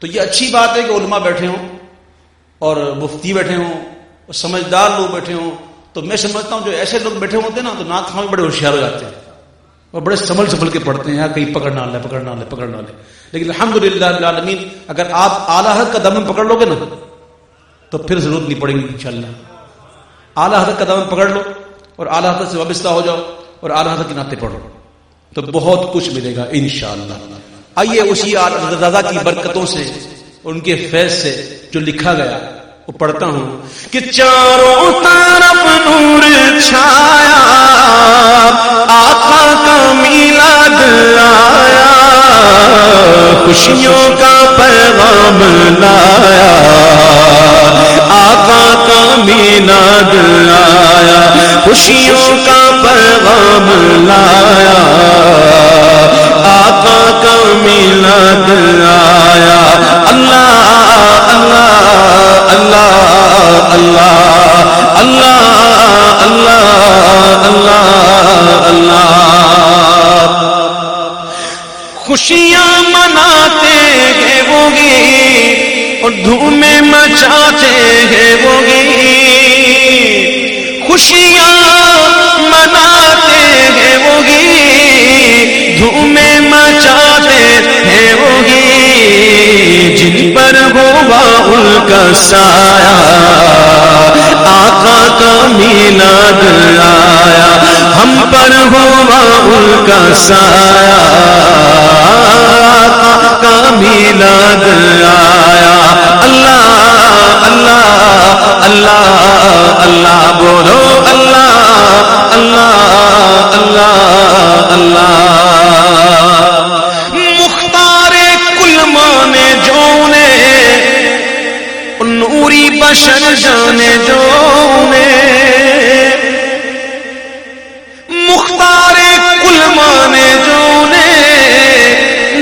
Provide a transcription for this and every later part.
تو یہ اچھی بات ہے کہ علماء بیٹھے ہوں اور مفتی بیٹھے ہوں اور سمجھدار لوگ بیٹھے ہوں. تو میں سمجھتا ہوں جو ایسے لوگ بیٹھے ہوتے ہیں نا تو نعت خواہ میں بڑے ہوشیار ہو جاتے ہیں اور بڑے سنبھل کے پڑھتے ہیں. کہیں پکڑ نہ لے. لیکن الحمدللہ رب العالمین اگر آپ اعلیٰ حضرت کا دامن پکڑ لو گے نا تو پھر ضرورت نہیں پڑے گی انشاءاللہ. اعلیٰ حضرت کا دامن پکڑ لو اور اعلیٰ حضرت سے وابستہ ہو جاؤ اور اعلیٰ حضرت کی نعتیں پڑھو تو بہت کچھ ملے گا انشاءاللہ. آئیے اسی رضا کی برکتوں سے ان کے فیض سے جو لکھا گیا وہ پڑھتا ہوں کہ چاروں طرف نور چھایا آقا کا میلاد آیا خوشیوں کا پیغام لایا آقا کا میلاد آیا خوشیوں کا پیغام لایا آقا کا میلاد آیا. اللہ اللہ اللہ اللہ اللہ اللہ اللہ اللہ. خوشیاں مناتے ہیں وہ گی اور دھومیں مچاتے ہیں وہ گی. خوشیاں مناتے ہیں وہ گی دھومیں مچاتے ہیں وہ گی جن پر ہوا ان کا سایہ آقا کا میلاد آیا ہم پر ہوا ان کا سایہ آقا کا میلاد آیا. اللہ اللہ اللہ اللہ بولو اللہ اللہ اللہ اللہ. مختار کل مانے جونے نوری بشر جانے جونے مختار کل مانے جونے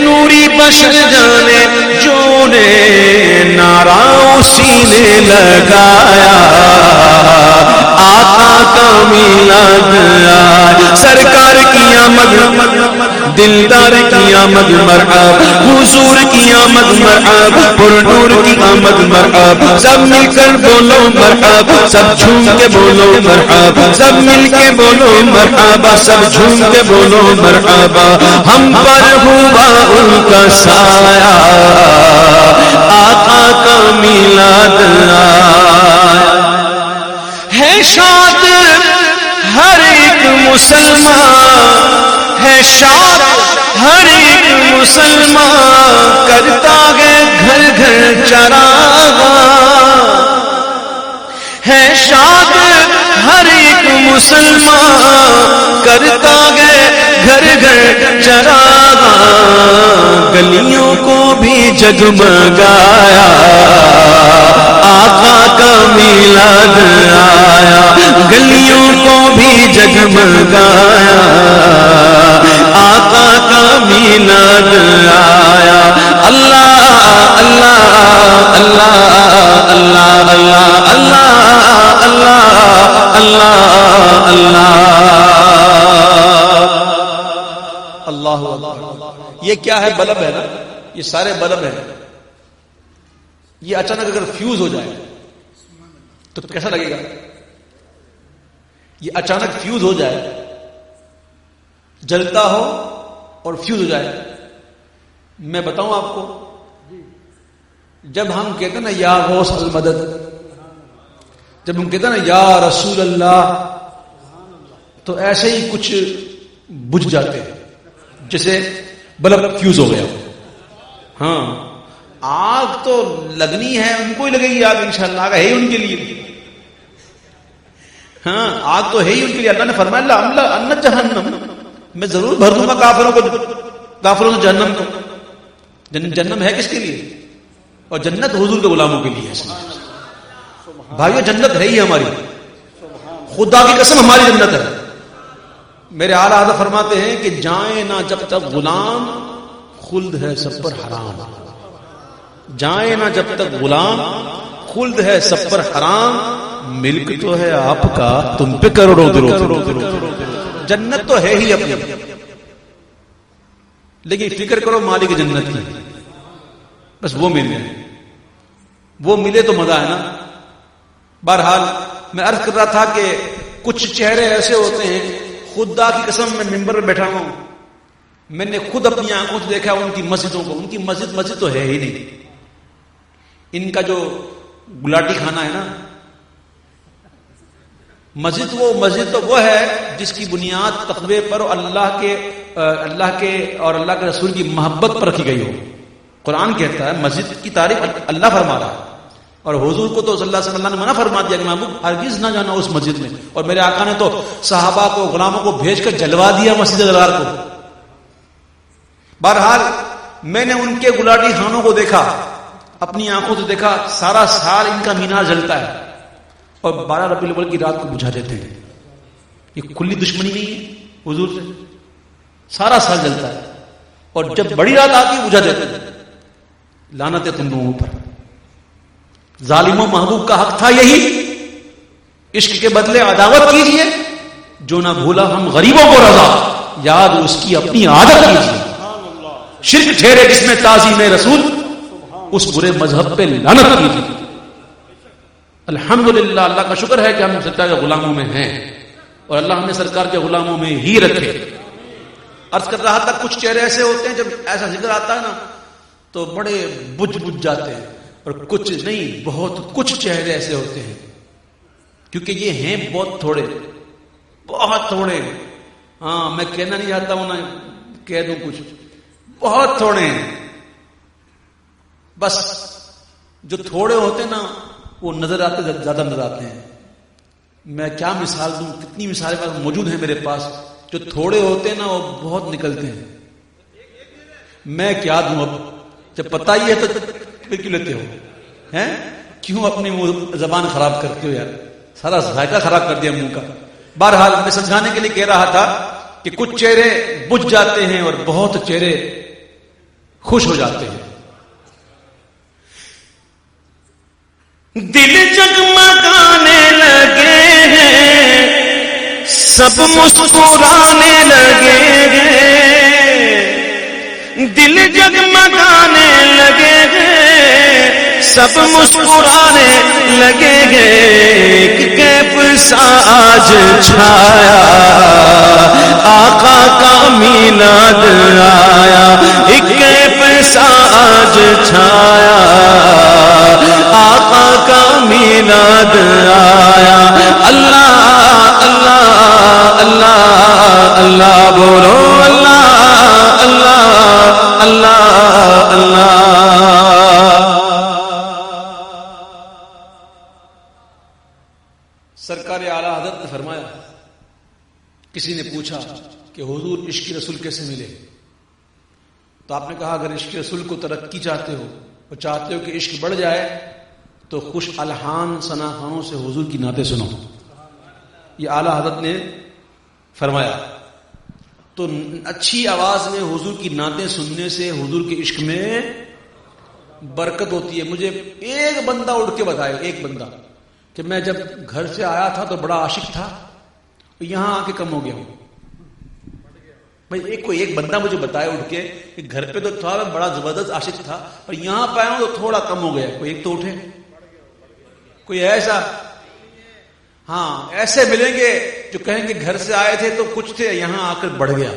نوری بشر جانے جونے نعرہ اسی نے لگایا آقا کا میلاد آیا. سرکار کی آمد دلدار کی آمد مرحب حضور کی آمد مرحب پرنور کی آمد مرحب. سب مل کر بولو مرحب سب جھوم کے بولو مرحب سب مل کے بولو مرحبا سب جھوم کے بولو مرحبا. ہم پر ہوا ان کا سایہ آقا کا میلاد آیا. ہے شاد ہر ایک مسلمان ہے شاد ہر ایک مسلمان کرتا ہے گھر گھر چراغاں. ہے شاد ہر ایک مسلمان کرتا ہے گھر گھر چراغاں. گلیوں کو بھی جگمگایا آقا کا میلاد آیا. گلیوں کو بھی جگمگایا آقا کا میلاد آیا. اللہ اللہ اللہ اللہ اللہ اللہ اللہ اللہ اللہ اللہ. یہ کیا ہے؟ بلب ہے نا. یہ سارے بلب ہیں. یہ اچانک اگر فیوز ہو جائے تو کیسا لگے گا؟ یہ اچانک فیوز ہو جائے جلتا ہو اور فیوز ہو جائے. میں بتاؤں آپ کو جب ہم کہتے ہیں نا یا غوث المدد جب ہم کہتے ہیں نا یا رسول اللہ تو ایسے ہی کچھ بجھ جاتے ہیں جیسے بلب فیوز ہو گیا. ہاں آگ تو لگنی ہے ان کو ہی لگے گی آگ انشاءاللہ. آگ ہے ہی ان کے لیے. ہاں آگ تو ہے ہی ان کے لیے. اللہ نے فرمایا ان جہنم میں ضرور بھر دوں گا کافروں سے جہنم کو. جنم ہے کس کے لیے؟ اور جنت حضور کے غلاموں کے لیے. بھائیو جنت ہے ہی ہماری. خدا کی قسم ہماری جنت ہے. میرے اعلیٰ حضرت فرماتے ہیں کہ جائیں نہ جب تک غلام خلد ہے سب پر حرام. جائیں نہ جب تک غلام خلد ہے سب پر حرام. ملک تو ہے آپ کا تم پہ کروڑوں درو. جنت تو ہے ہی اپنی لیکن فکر کرو مالک جنت کی. بس وہ مل جائے، وہ ملے تو مزہ ہے نا. بہرحال میں عرض کر رہا تھا کہ کچھ چہرے ایسے ہوتے ہیں، خدا کی قسم میں ممبر پہ بیٹھا ہوں، میں نے خود اپنی آنکھوں سے دیکھا ان کی مسجدوں کو، ان کی مسجد تو ہے ہی نہیں. ان کا جو گلاٹی کھانا ہے نا، مسجد تو وہ ہے جس کی بنیاد تقوی پر اللہ کے اور اللہ کے رسول کی محبت پر رکھی گئی ہو. قرآن کہتا ہے مسجد کی تعریف اللہ فرما رہا ہے، اور حضور کو تو صلی اللہ علیہ وسلم نے منع فرما دیا کہ محبوب ہرگز نہ جانا اس مسجد میں. اور میرے آقا نے تو صحابہ کو، غلاموں کو بھیج کر جلوا دیا مسجد ضرار کو. بہرحال میں نے ان کے گلاٹی خانوں کو دیکھا، اپنی آنکھوں سے دیکھا. سارا سال ان کا مینار جلتا ہے اور 12 ربیع الاول کی رات کو بجھا دیتے ہیں. یہ کھلی دشمنی نہیں ہے حضور سے، سارا سال جلتا ہے اور جب بڑی رات آتی ہے بجھا دیتے ہیں. لعنت ہے تم لوگوں پر. ظالموں، محبوب کا حق تھا یہی، عشق کے بدلے عداوت کیجئے. جو نہ بھولا ہم غریبوں کو رضا، یاد اس کی اپنی عادت کیجئے. شرک ٹھہرے جس میں تعظیم رسول، اس برے مذہب پہ لعنت کیجئے. الحمدللہ، اللہ کا شکر ہے کہ ہم سرکار کے غلاموں میں ہیں اور اللہ ہمیں سرکار کے غلاموں میں ہی رکھے. عرض کر رہا تھا کچھ چہرے ایسے ہوتے ہیں جب ایسا ذکر آتا ہے نا تو بڑے بجھ جاتے ہیں، اور کچھ نہیں، بہت کچھ چہرے ایسے ہوتے ہیں، کیونکہ یہ ہیں بہت تھوڑے، بہت تھوڑے. ہاں میں کہنا نہیں چاہتا ہوں، نہ کہہ دوں کچھ، بہت تھوڑے ہیں. بس جو تھوڑے ہوتے ہیں نا وہ نظر آتے، زیادہ نظر آتے ہیں. میں کیا مثال دوں، کتنی مثالیں موجود ہیں میرے پاس. جو تھوڑے ہوتے ہیں نا وہ بہت نکلتے ہیں. میں کیا دوں، اب جب پتہ ہی ہے تو پھر کیوں لیتے ہو ہیں؟ کیوں اپنی زبان خراب کرتے ہو یار؟ سارا ذائقہ خراب کر دیا منہ کا. بہرحال میں سمجھانے کے لیے کہہ رہا تھا کہ کچھ چہرے بجھ جاتے ہیں اور بہت چہرے خوش ہو جاتے ہیں. دل جگمگانے لگے ہیں، سب مسکرانے لگے ہیں. دل جگمگانے لگے ہیں، سب مسکرانے لگے ہیں. کہ کیف سا آج چھایا، آقا کا میلاد آیا. ایک کیف سا آج چھایا، آقا کا میلاد آیا. اللہ اللہ اللہ اللہ بولو، اللہ اللہ اللہ اللہ. سرکار اعلی حضرت نے فرمایا، کسی نے پوچھا کہ حضور عشق رسول کیسے ملے؟ تو آپ نے کہا اگر عشق رسول کو ترقی چاہتے ہو اور چاہتے ہو کہ عشق بڑھ جائے تو خوش الحان ثنا خانوں سے حضور کی نعتیں سنو. یہ اعلی حضرت نے فرمایا. تو اچھی آواز میں حضور کی نعتیں سننے سے حضور کے عشق میں برکت ہوتی ہے. مجھے ایک بندہ اٹھ کے بتائے، ایک بندہ، کہ میں جب گھر سے آیا تھا تو بڑا عاشق تھا، یہاں آ کے کم ہو گیا ہوں. بھائی کوئی ایک بندہ مجھے بتایا اٹھ کے کہ گھر پہ تو تھا بڑا زبردست عاشق تھا اور یہاں پہ آیا ہوں تو تھوڑا کم ہو گیا. کوئی ایک تو اٹھے، کوئی ایسا. ہاں ایسے ملیں گے جو کہیں گے گھر سے آئے تھے تو کچھ تھے، یہاں آ کر بڑھ گیا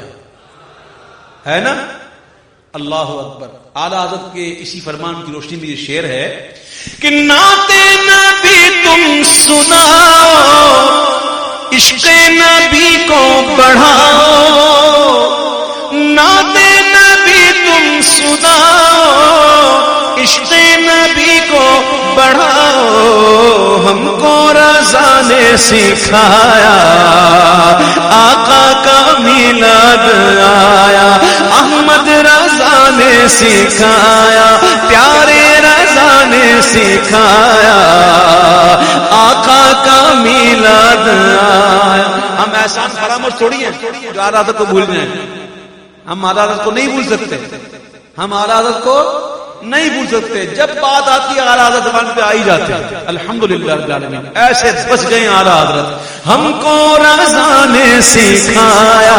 ہے نا. اللہ اکبر. اعلی حضرت کے اسی فرمان کی روشنی میں یہ شعر ہے کہ نعت نبی تم سناؤ، عشق نبی کو بڑھاؤ. نعت نبی تم سناؤ، عشق نبی کو بڑھاؤ. ہم کو رضا نے سکھایا، آقا کا میلاد آیا. احمد رضا نے سکھایا، پیارے رضا نے سکھایا، آقا کا میلاد آیا. ہم احسان فراموش تھوڑی ہیں جو اعلی حضرت کو بھول جائیں. ہم اعلی حضرت کو نہیں بھول سکتے، ہم اعلی حضرت کو نہیں بھول سکتے. جب بات آتی ہے اعلیٰ حضرت زبان پہ آ ہی جاتے ہیں. الحمدللہ رب العالمین. ایسے بس گئے اعلیٰ حضرت. ہم کو رضا نے سکھایا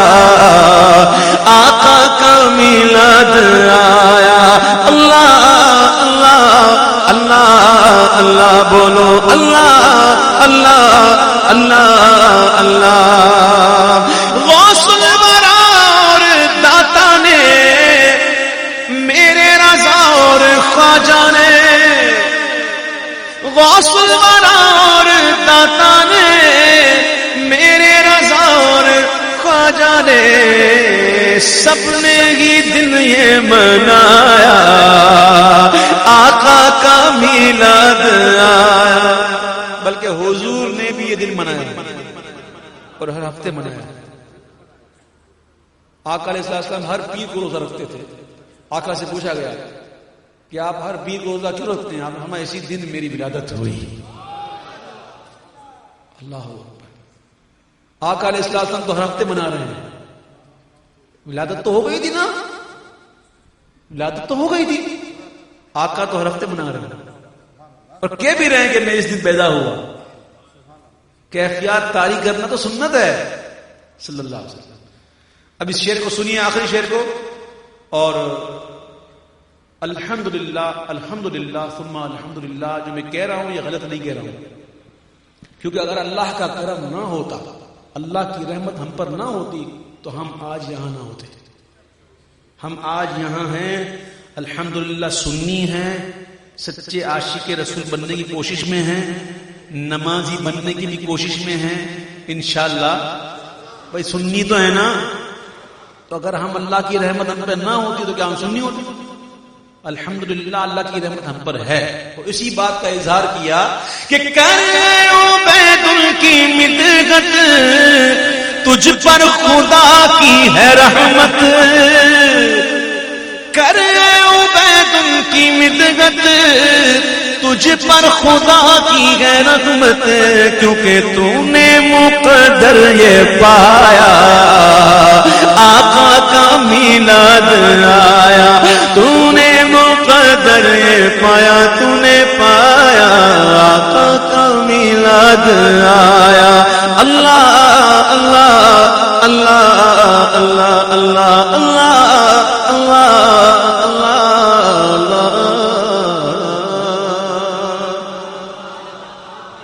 آقا کا میلاد آیا. اللہ اللہ اللہ اللہ بولو اللہ اللہ اللہ اللہ. غوث الورا اور داتا نے میرے رضا اور خواجہ نے, غوث الورا اور داتا نے میرے رضا اور خواجہ نے سب نے ہی دن یہ منایا آقا کا میلاد آیا. بلکہ حضور نے بھی یہ دن منایا اور ہر ہفتے منایا. آقا علیہ السلام ہر پیر کو روزہ رکھتے تھے. آقا سے پوچھا گیا کہ آپ ہر پیر کو روزہ کیوں رکھتے ہیں؟ آپ ہمیں اسی دن میری ولادت ہوئی. اللہ اکبر. آقا علیہ السلام تو ہر ہفتے منا رہے ہیں. ولادت تو ہو گئی تھی نا, ولادت تو ہو گئی تھی. آقا تو ہر ہفتے منا رہے ہیں اور کہہ بھی رہے ہیں کہ میں اس دن پیدا ہوا. کیفیات طاری کرنا تو سنت ہے صلی اللہ علیہ وسلم. اب اس شعر کو سنیے, آخری شعر کو. اور الحمدللہ الحمدللہ ثم الحمدللہ جو میں کہہ رہا ہوں یہ غلط نہیں کہہ رہا ہوں, کیونکہ اگر اللہ کا کرم نہ ہوتا, اللہ کی رحمت ہم پر نہ ہوتی تو ہم آج یہاں نہ ہوتے. ہم آج یہاں ہیں الحمدللہ, سنی ہیں, سچے عاشق رسول بننے کی کوشش میں ہیں, نمازی بننے کی بھی کوشش میں ہیں انشاءاللہ. بھائی سنی تو ہے نا, تو اگر ہم اللہ کی رحمت ہم پر نہ ہوتی تو کیا ہم سنی ہوتی؟ الحمدللہ اللہ کی رحمت ہم پر ہے. تو اسی بات کا اظہار کیا کہ کرے عبید کی مدحت تجھ پر خدا کی ہے رحمت. کرے عبید کی مدحت تجھ پر خدا کی ہے رحمت, کیونکہ تو نے مقدر یہ پایا آقا کا میلاد آیا. تو نے مقدر یہ پایا, تو نے پایا آقا کا میلاد آیا. اللہ اللہ اللہ اللہ اللہ اللہ اللہ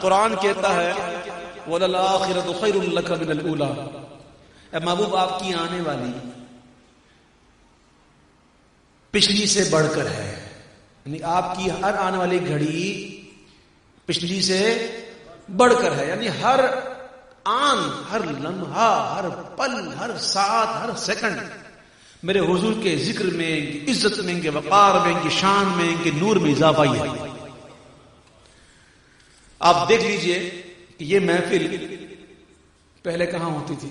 قرآن کہتا ہے وَلَلْآخِرَةُ خَيْرٌ لَكَ مِنَ الْأُولَىٰ. اے محبوب آپ کی آنے والی پچھلی سے بڑھ کر ہے. یعنی آپ کی ہر آنے والی گھڑی پچھلی سے بڑھ کر ہے. یعنی ہر آن, ہر لمحہ, ہر پل, ہر ساعت, ہر سیکنڈ میرے حضور کے ذکر میں, ان کی عزت میں, ان کے وقار میں, ان کی شان میں, ان کے نور میں اضافہ ہی ہے. آپ دیکھ لیجئے کہ یہ محفل پہلے کہاں ہوتی تھی؟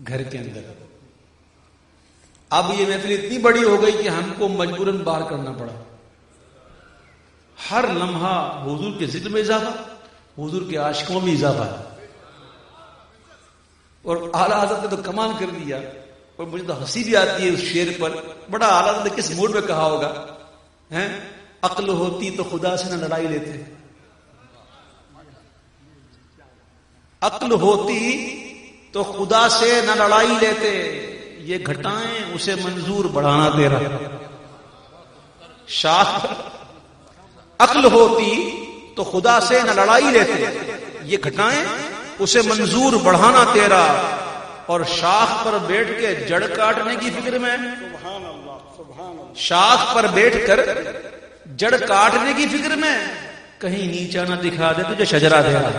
گھر کے اندر. اب یہ محفل اتنی بڑی ہو گئی کہ ہم کو مجبوراً باہر کرنا پڑا. ہر لمحہ حضور کے ذکر میں اضافہ, حضور کے عاشقوں میں اضافہ. اور اعلیٰ حضرت نے تو کمال کر دیا. اور مجھے تو ہنسی بھی آتی ہے اس شعر پر. بڑا اعلیٰ حضرت نے کس موڈ میں کہا ہوگا, ہیں عقل ہوتی تو خدا سے نہ لڑائی لیتے. عقل ہوتی تو خدا سے نہ لڑائی لیتے. یہ گھٹائیں اسے منظور بڑھانا تیرا. شاخ عقل ہوتی تو خدا سے نہ لڑائی لیتے. یہ گھٹائیں اسے منظور بڑھانا تیرا. اور شاخ پر بیٹھ کے جڑ کاٹنے کی فکر میں, شاخ پر بیٹھ کر جڑ کاٹنے کی فکر میں, کہیں نیچا نہ دکھا دے تجھے شجرا دے رہا.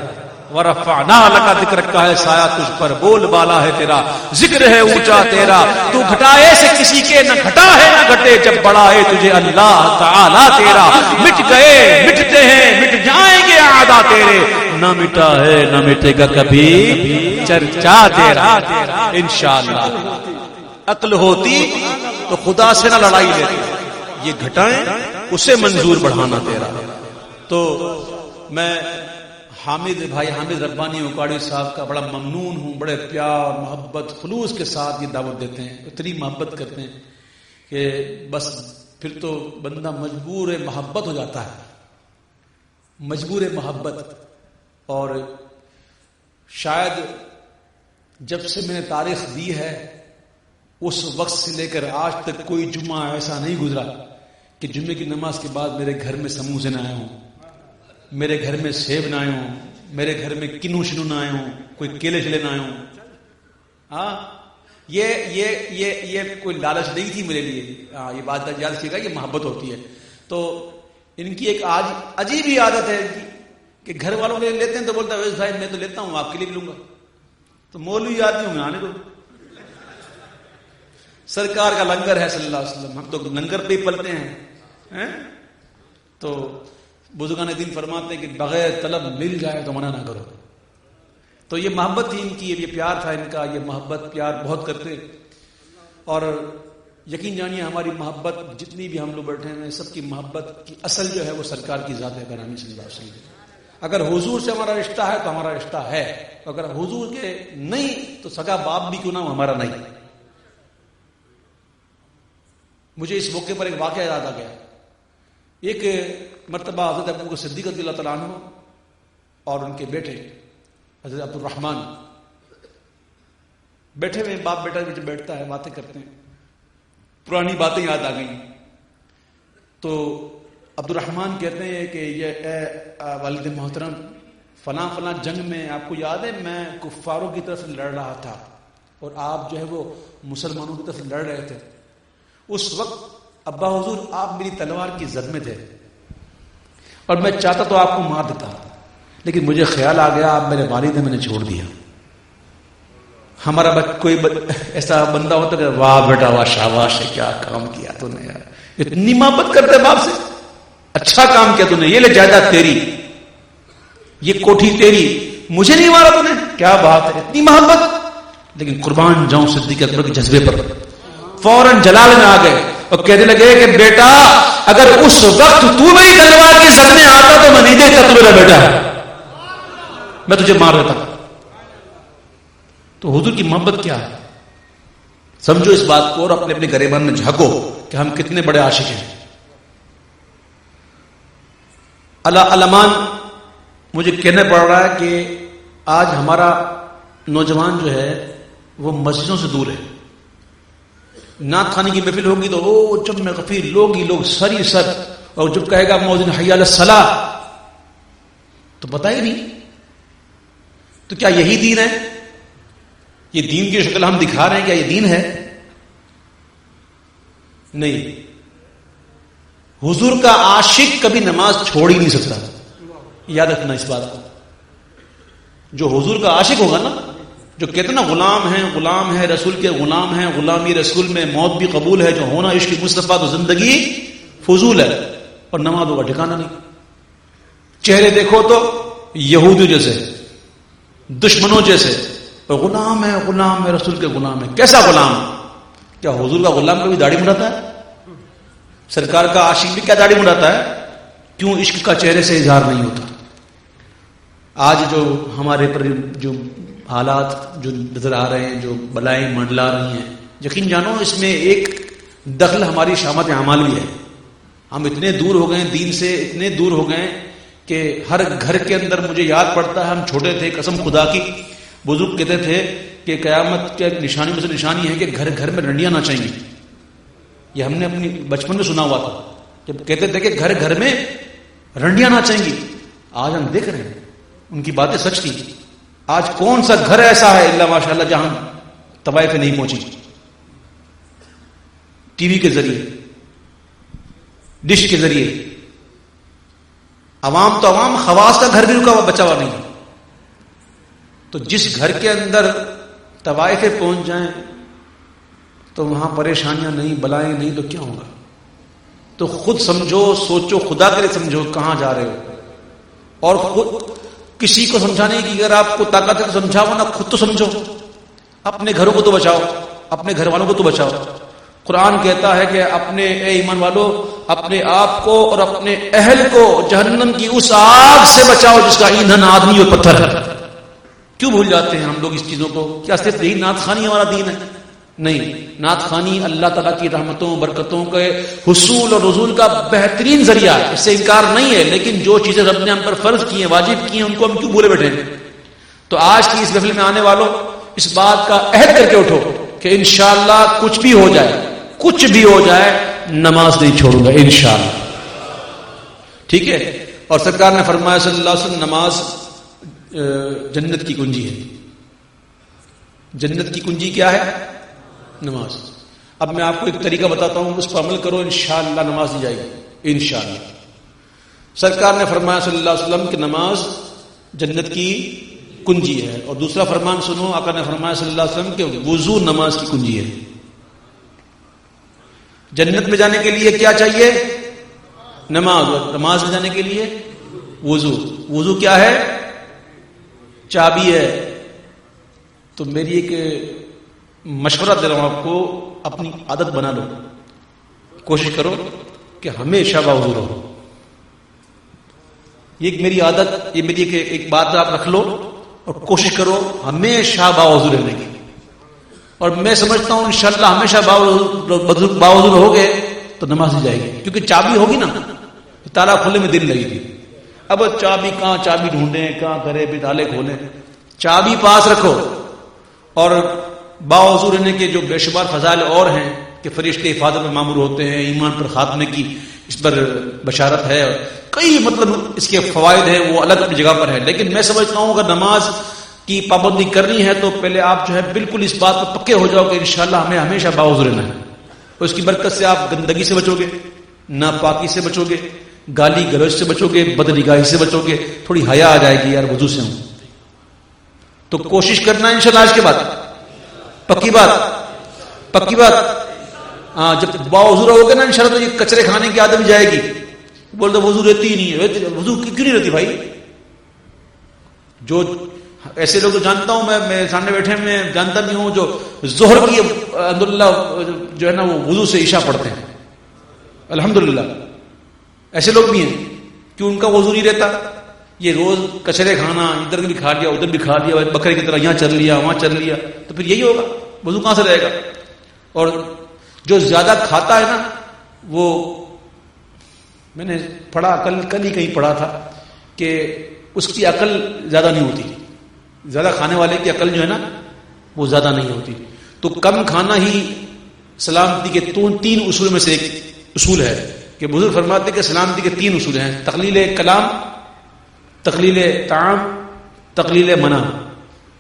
ورفعنا لک ذکرک کا ہے سایہ تجھ پر, بول بالا ہے تیرا, ذکر ہے اونچا تیرا. تو گھٹائے سے کسی کے نہ گھٹا ہے نہ گھٹے, جب بڑا ہے تجھے اللہ تعالی تیرا. مٹ گئے مٹتے ہیں مٹ جائیں گے اعدا تیرے, نہ مٹا ہے نہ مٹے گا کبھی چرچا تیرا انشاءاللہ. عقل ہوتی تو خدا سے نہ لڑائی لیتے. یہ گھٹائیں اسے منظور بڑھانا تیرا. تو میں حامد بھائی حامد ربانی اوکاڑی صاحب کا بڑا ممنون ہوں. بڑے پیار محبت خلوص کے ساتھ یہ دعوت دیتے ہیں, اتنی محبت کرتے ہیں کہ بس پھر تو بندہ مجبور محبت ہو جاتا ہے، مجبور محبت. اور شاید جب سے میں نے تاریخ دی ہے اس وقت سے لے کر آج تک کوئی جمعہ ایسا نہیں گزرا کہ جمعے کی نماز کے بعد میرے گھر میں سموسے نہ آئے ہوں، میرے گھر میں سیب نہ آئے ہوں، میرے گھر میں کنو شنو نہ آئے ہوں، کوئی کیلے چلے نہ آئے ہوں. ہاں یہ کوئی لالچ نہیں تھی میرے لیے. ہاں یہ بات یاد رکھیے گا، یہ محبت ہوتی ہے. تو ان کی ایک آج عجیب ہی عادت ہے کہ گھر والوں نے لیتے ہیں تو بولتا ہے بھائی میں تو لیتا ہوں آپ کے لیے بھی لوں گا. تو مولوی آدمی ہوں میں آنے دو، سرکار کا لنگر ہے صلی اللہ علیہ وسلم، ہم تو لنگر پہ ہی پلتے ہیں. تو بزرگان دین فرماتے ہیں کہ بغیر طلب مل جائے تو منع نہ کرو. تو یہ محبت تھی ان کی، یہ پیار تھا ان کا، یہ محبت پیار بہت کرتے. اور یقین جانیے ہماری محبت جتنی بھی ہم لوگ بیٹھے ہیں سب کی محبت کی اصل جو ہے وہ سرکار کی ذات گرامی صلی اللہ علیہ وسلم. اگر حضور سے ہمارا رشتہ ہے تو ہمارا رشتہ ہے، اگر حضور کے نہیں تو سگا باپ بھی کیوں نہ ہمارا نہیں. مجھے اس موقع پر ایک واقعہ یاد آ گیا. ایک مرتبہ حضرت ابو بکر صدیق رضی اللہ تعالیٰ عنہ اور ان کے بیٹے حضرت عبد الرحمن بیٹھے ہوئے، باپ بیٹا بیٹے بیٹھتا ہے، باتیں کرتے ہیں، پرانی باتیں یاد آ گئیں. تو عبد الرحمن کہتے ہیں کہ یہ اے والد محترم فلاں فلاں جنگ میں آپ کو یاد ہے میں کفاروں کی طرف لڑ رہا تھا اور آپ جو ہے وہ مسلمانوں کی طرف لڑ رہے تھے. اس وقت ابا حضور آپ میری تلوار کی زد میں تھے اور میں چاہتا تو آپ کو مار دیتا، لیکن مجھے خیال آ گیا آپ میرے والد ہیں، میں نے چھوڑ دیا. ہمارا کوئی ایسا بندہ ہوتا کہ واہ بیٹا واہ شاباش ہے، کیا کام کیا تو نے یار، اتنی محبت کرتے باپ سے، اچھا کام کیا تو نے، یہ لے جائیداد تیری، یہ کوٹھی تیری، مجھے نہیں مارا تو نے، کیا بات ہے، اتنی محبت. لیکن قربان جاؤں صدیق اکبر کے جذبے پر فوراً جلال میں آ گئے اور کہنے لگے کہ بیٹا اگر اس وقت تو میری تلوار کی زد میں آتا تو میں نہیں دیکھتا تو میرا بیٹا ہے، میں تجھے مار دیتا. تو حضور کی محبت کیا ہے سمجھو اس بات کو اور اپنے اپنے گریبان میں جھانکو کہ ہم کتنے بڑے عاشق ہیں. علمان مجھے کہنا پڑ رہا ہے کہ آج ہمارا نوجوان جو ہے وہ مسجدوں سے دور ہے. نعت خانی کی محفل ہوگی تو او جب میں غفیر لوگ ہی لوگ سری سر، اور جب کہے گا مؤذن حی علی الصلاۃ تو پتہ ہی نہیں. تو کیا یہی دین ہے؟ یہ دین کی شکل ہم دکھا رہے ہیں، کیا یہ دین ہے؟ نہیں. حضور کا عاشق کبھی نماز چھوڑ ہی نہیں سکتا، یاد رکھنا اس بات کو. جو حضور کا عاشق ہوگا نا، جو کہتے نا غلام ہے رسول کے غلام ہیں، غلامی رسول میں موت بھی قبول ہے، جو ہونا عشق مصطفیٰ تو زندگی فضول ہے، اور نمازوں کا ٹھکانہ نہیں. چہرے دیکھو تو یہودیوں جیسے، دشمنوں جیسے، غلام ہے رسول کے غلام ہے. کیسا غلام؟ کیا حضور کا غلام کبھی داڑھی مڑاتا ہے؟ سرکار کا عاشق بھی کیا داڑھی مڑاتا ہے؟ کیوں عشق کا چہرے سے اظہار نہیں ہوتا؟ آج جو ہمارے پر جو حالات جو نظر آ رہے ہیں، جو بلائیں منڈلا رہی ہیں، یقین جانو اس میں ایک دخل ہماری شامت اعمال بھی ہے. ہم اتنے دور ہو گئے دین سے، اتنے دور ہو گئے کہ ہر گھر کے اندر مجھے یاد پڑتا ہے، ہم چھوٹے تھے، قسم خدا کی بزرگ کہتے تھے کہ قیامت کے نشانی میں سے نشانی ہے کہ گھر گھر میں رنڈیاں نہ چاہیے. یہ ہم نے اپنی بچپن میں سنا ہوا تھا، جب کہتے تھے کہ گھر گھر میں رنڈیاں نہ چاہیے. آج ہم دیکھ رہے ہیں ان کی باتیں سچ تھی. آج کون سا گھر ایسا ہے اللہ ماشاء اللہ جہاں طوائفیں نہیں پہنچی؟ ٹی وی کے ذریعے، ڈش کے ذریعے، عوام تو عوام، خواص کا گھر بھی رکا ہوا بچا ہوا نہیں. تو جس گھر کے اندر طوائفیں پہنچ جائیں تو وہاں پریشانیاں نہیں، بلائیں نہیں، تو کیا ہوگا؟ تو خود سمجھو، سوچو، خدا کے لیے سمجھو کہاں جا رہے ہو. اور خود کسی کو سمجھانے کی اگر آپ کو طاقت ہے تو سمجھاؤ، نہ خود تو سمجھو. اپنے گھروں کو تو بچاؤ، اپنے گھر والوں کو تو بچاؤ. قرآن کہتا ہے کہ اپنے اے ایمان والو اپنے آپ کو اور اپنے اہل کو جہنم کی اس آگ سے بچاؤ جس کا ایندھن آدمی اور پتھر ہے. کیوں بھول جاتے ہیں ہم لوگ اس چیزوں کو؟ کیا صرف یہی نعت خوانی ہمارا دین ہے؟ نہیں، نعت خوانی اللہ تعالیٰ کی رحمتوں برکتوں کے حصول اور نزول کا بہترین ذریعہ ہے، اس سے انکار نہیں ہے، لیکن جو چیزیں رب نے ہم پر فرض کی ہیں، واجب کی ہیں، ان کو ہم کیوں بھولے بیٹھے ہیں؟ تو آج کی اس محفل میں آنے والوں اس بات کا عہد کر کے اٹھو کہ انشاءاللہ کچھ بھی ہو جائے نماز نہیں چھوڑوں گا انشاءاللہ، ٹھیک ہے؟ اور سرکار نے فرمایا صلی اللہ علیہ وسلم نماز جنت کی کنجی ہے۔ جنت کی کنجی کیا ہے؟ نماز۔ اب میں آپ کو ایک طریقہ بتاتا ہوں، اس پر عمل کرو، انشاءاللہ نماز دی جائے گی انشاءاللہ۔ سرکار نے فرمایا صلی اللہ علیہ وسلم کہ نماز جنت کی کنجی ہے، اور دوسرا فرمان سنو، آقا نے فرمایا صلی اللہ علیہ وسلم کہ وضو نماز کی کنجی ہے۔ جنت میں جانے کے لیے کیا چاہیے؟ نماز، اور نماز میں جانے کے لیے وضو۔ وضو کیا ہے؟ چابی ہے۔ تو میری ایک مشورہ دے رہا ہوں آپ کو، اپنی عادت بنا لو، کوشش کرو کہ ہمیشہ باوضو رہو۔ یہ میری عادت، یہ میری ایک بات آپ رکھ لو اور کوشش کرو ہمیشہ باوضو رہنے کی، اور میں سمجھتا ہوں انشاءاللہ ہمیشہ باوضو رہو گے تو نماز دی جائے گی، کیونکہ چابی ہوگی نا، تالا کھولنے میں دل لگے گی۔ اب چابی کہاں، چابی ڈھونڈیں کہاں کرے، بھی تالے کھولیں، چابی پاس رکھو۔ اور باوضو رہنے کے جو بے شمار فضائل اور ہیں کہ فرشتے حفاظت میں مامور ہوتے ہیں، ایمان پر خاتمے کی اس پر بشارت ہے، کئی مطلب اس کے فوائد ہیں، وہ الگ اپنی جگہ پر ہے، لیکن میں سمجھتا ہوں اگر نماز کی پابندی کرنی ہے تو پہلے آپ جو ہے بالکل اس بات پر پکے ہو جاؤ کہ انشاءاللہ ہمیں ہمیشہ باوضو رہنا ہے، اور اس کی برکت سے آپ گندگی سے بچو گے، ناپاکی سے بچو گے، گالی گلوچ سے بچو گے، بدنگاہی سے بچو گے، تھوڑی حیا آ جائے گی یار وضو سے ہوں۔ تو کوشش کرنا ہے انشاءاللہ آج کے بعد، پکی بات۔ ہاں، جب باوضو رہو گے نا انشاءاللہ تو یہ کچرے کھانے کی عادت بھی جائے گی۔ بولتے وضو رہتی ہی نہیں ہے، وضو کیوں نہیں رہتی بھائی؟ جو ایسے لوگ تو جانتا ہوں میں سامنے بیٹھے میں جانتا بھی ہوں جو ظہر کی الحمدللہ جو ہے نا وہ وضو سے عشاء پڑھتے ہیں، الحمدللہ ایسے لوگ بھی ہیں، کیوں ان کا وضو نہیں رہتا؟ یہ روز کچرے کھانا، ادھر بھی کھا لیا ادھر بھی کھا لیا، بکرے کی طرح یہاں چل لیا وہاں چل لیا، تو پھر یہی ہوگا، وضو کہاں سے رہے گا؟ اور جو زیادہ کھاتا ہے نا، وہ میں نے پڑھا کل ہی کہیں پڑھا تھا کہ اس کی عقل زیادہ نہیں ہوتی، زیادہ کھانے والے کی عقل جو ہے نا وہ زیادہ نہیں ہوتی۔ تو کم کھانا ہی سلامتی کے تین اصول میں سے ایک اصول ہے کہ بزرگ فرماتے کہ سلامتی کے 3 اصول ہیں: تقلیل کلام، تقلیل طعام، تقلیل منع،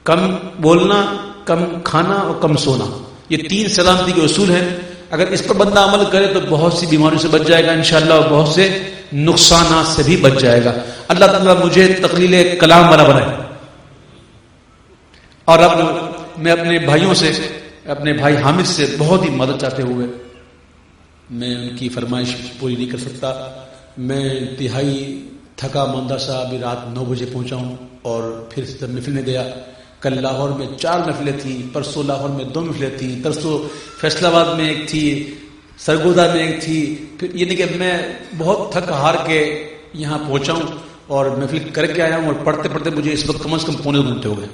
کم بولنا، کم کھانا اور کم سونا، یہ 3 سلامتی کے اصول ہیں۔ اگر اس پر بندہ عمل کرے تو بہت سی بیماریوں سے بچ جائے گا انشاءاللہ، اور بہت سے نقصانات سے بھی بچ جائے گا۔ اللہ تعالیٰ مجھے تقلیل کلام والا بنائے۔ اور اب میں اپنے بھائیوں سے، اپنے بھائی حامد سے بہت ہی مدد چاہتے ہوئے، میں ان کی فرمائش پوری نہیں کر سکتا، میں انتہائی تھکا ماندہ سا ابھی رات 9 بجے پہنچا ہوں، اور پھر محفلیں گیا۔ کل لاہور میں 4 محفلیں تھیں، پرسوں لاہور میں 2 محفلیں تھیں، ترسوں فیصل آباد میں 1 تھی، سرگودا میں 1 تھی، پھر یعنی کہ میں بہت تھک ہار کے یہاں پہنچا ہوں اور محفل کر کے آیا ہوں، اور پڑھتے پڑھتے مجھے اس وقت کم از کم پونے 2 گھنٹے ہو گئے،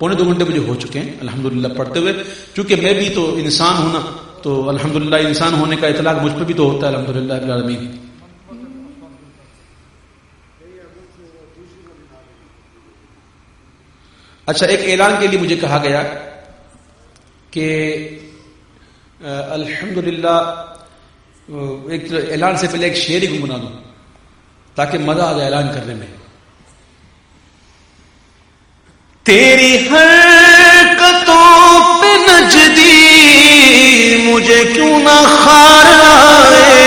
پونے 2 گھنٹے مجھے ہو چکے ہیں الحمدللہ پڑھتے ہوئے، چونکہ میں بھی تو انسان ہوں نا، تو الحمدللہ انسان ہونے کا اطلاق مجھ پہ بھی تو ہوتا ہے الحمدللہ رب العالمین۔ اچھا، ایک اعلان کے لیے مجھے کہا گیا کہ الحمدللہ ایک اعلان سے پہلے ایک شعر ہی گنگنا دوں تاکہ مزہ آ جائے اعلان کرنے میں۔ تیری حرکتوں پہ نجدی مجھے کیوں نہ خار آئے،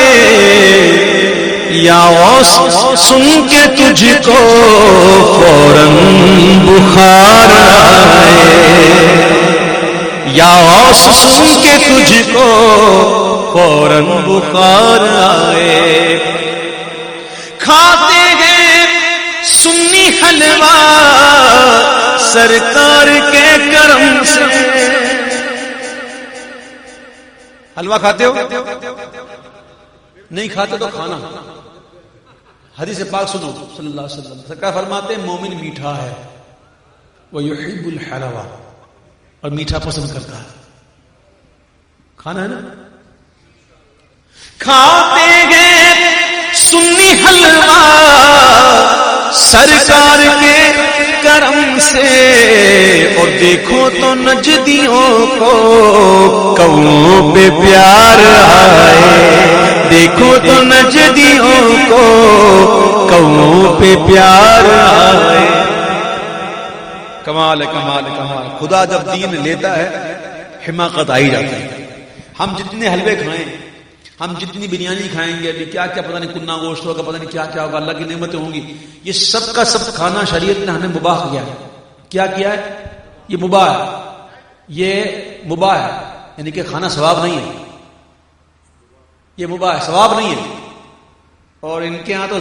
یا غوث سن کے تجھ کو فوراً بخار آئے، یا غوث سن کے تجھ کو فوراً بخار آئے۔ کھاتے ہیں سنی حلوہ سرکار کے کرم سے۔ حلوہ کھاتے ہو؟ نہیں کھاتے تو کھانا۔ حدیث پاک سنو صلی اللہ علیہ وسلم، سرکار فرماتے ہیں مومن میٹھا ہے، وَيُحِبُّ الْحَلَوَى، اور میٹھا پسند کرتا ہے۔ کھانا ہے نا. کھاتے ہیں سنی حلوہ سرکار کے کرم سے، اور دیکھو تو نجدیوں کو کوؤں پہ پیار آئے، دیکھو تو نجدیوں کو کوؤں پہ پیار آئے. کمال ہے، کمال ہے، کمال. خدا جب دین لیتا ہے حماقت آئی جاتی ہے. ہم جتنے حلوے کھائیں، ہم جتنی بریانی کھائیں گے، ابھی کیا کیا پتہ نہیں کننا گوشت ہوگا، پتہ نہیں کیا کیا ہوگا، اللہ کی نعمتیں ہوں گی. یہ سب کا سب کھانا شریعت نے ہمیں مباح کیا ہے. کیا کیا ہے؟ یہ مباح ہے، یہ مباح ہے، یعنی کہ کھانا ثواب نہیں ہے، یہ مباح ہے، ثواب نہیں ہے. اور ان کے ہاں تو